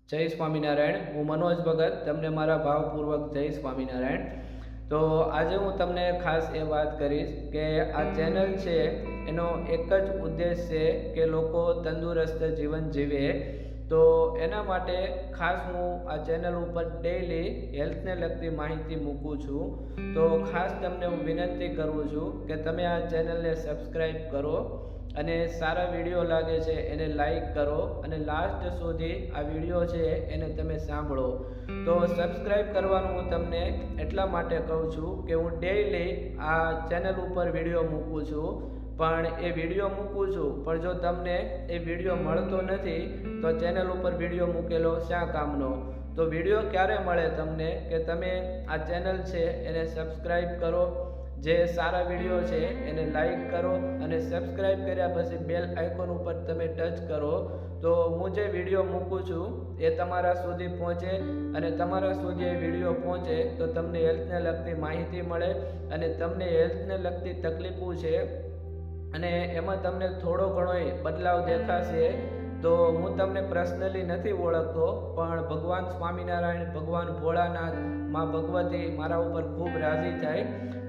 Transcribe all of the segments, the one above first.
જય સ્વામિનારાયણ। હું મનોજ ભગત તમને મારા ભાવપૂર્વક જય સ્વામિનારાયણ। તો આજે હું તમને ખાસ એ વાત કરીશ કે આ ચેનલ છે એનો એક જ ઉદ્દેશ છે કે લોકો તંદુરસ્ત જીવન જીવે। તો એના માટે ખાસ હું આ ચેનલ ઉપર ડેઈલી હેલ્થને લગતી માહિતી મૂકું છું। તો ખાસ તમને હું વિનંતી કરું છું કે તમે આ ચેનલને સબસ્ક્રાઈબ કરો અને સારા વિડીયો લાગે છે એને લાઈક કરો અને લાસ્ટ સુધી આ વિડીયો છે એને તમે સાંભળો। તો સબસ્ક્રાઈબ કરવાનું હું તમને એટલા માટે કહું છું કે હું ડેઈલી આ ચેનલ ઉપર વિડીયો મૂકું છું, પણ એ વિડીયો મૂકું છું પણ જો તમને એ વિડીયો મળતો નથી તો ચેનલ ઉપર વિડીયો મૂકેલો શા કામનો? તો વિડીયો ક્યારે મળે તમને કે તમે આ ચેનલ છે એને સબસ્ક્રાઈબ કરો, જે સારા વિડીયો છે એને લાઈક કરો અને સબસ્ક્રાઈબ કર્યા પછી બેલ આઇકોન ઉપર તમે ટચ કરો તો હું જે વિડીયો મૂકું છું એ તમારા સુધી પહોંચે અને તમારા સુધી એ વિડીયો પહોંચે તો તમને હેલ્થને લગતી માહિતી મળે અને તમને હેલ્થને લગતી તકલીફો છે અને એમાં તમને થોડો ઘણો બદલાવ દેખાશે। તો હું તમને પર્સનલી નથી ઓળખતો, પણ ભગવાન સ્વામિનારાયણ, ભગવાન ભોળાનાથ, માં ભગવતી મારા ઉપર ખૂબ રાજી થાય।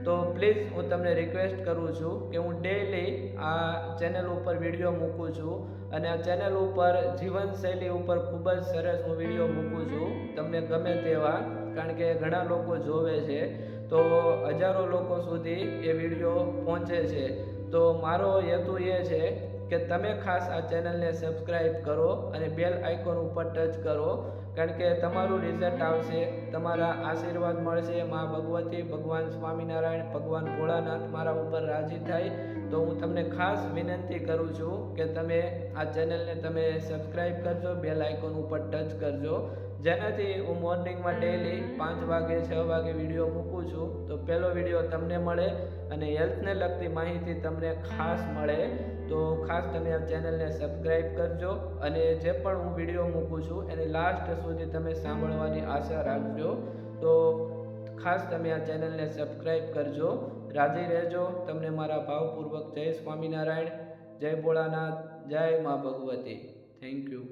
તો પ્લીઝ હું તમને રિક્વેસ્ટ કરું છું કે હું ડેઈલી આ ચેનલ ઉપર વિડીયો મૂકું છું અને આ ચેનલ ઉપર જીવનશૈલી ઉપર ખૂબ જ સરસ હું વિડીયો મૂકું છું તમને ગમે તેવા, કારણ કે ઘણા લોકો જોવે છે તો હજારો લોકો સુધી એ વિડીયો પહોંચે છે। તો મારો હેતુ એ છે કે તમે ખાસ આ ચેનલને સબસ્ક્રાઈબ કરો અને બેલ આઇકોન ઉપર ટચ કરો, કારણ કે તમારું રિઝલ્ટ આવશે, તમારા આશીર્વાદ મળશે। માં ભગવતી, ભગવાન સ્વામિનારાયણ, ભગવાન ભોળાનાથ મારા ઉપર રાજી થાય। તો હું તમને ખાસ વિનંતી કરું છું કે તમે આ ચેનલને તમે સબસ્ક્રાઈબ કરજો, બેલ આઇકોન ઉપર ટચ કરજો, જેનાથી હું મોર્નિંગમાં ડેઈલી 5 વાગે 6 વાગે વિડીયો મૂકું છું તો પહેલો વિડીયો તમને મળે અને હેલ્થને લગતી માહિતી તમને ખાસ મળે। તો ખાસ તમે આ ચેનલને સબસ્ક્રાઈબ કરજો અને જે પણ હું વિડીયો મૂકું છું એને લાસ્ટ સુધી તમે સાંભળવાની આશા રાખજો। તો ખાસ તમે આ ચેનલને સબસ્ક્રાઈબ કરજો, રાજી રહેજો। તમને મારા ભાવપૂર્વક જય સ્વામિનારાયણ, જય ભોળાનાથ, જય મા ભગવતી। Thank you.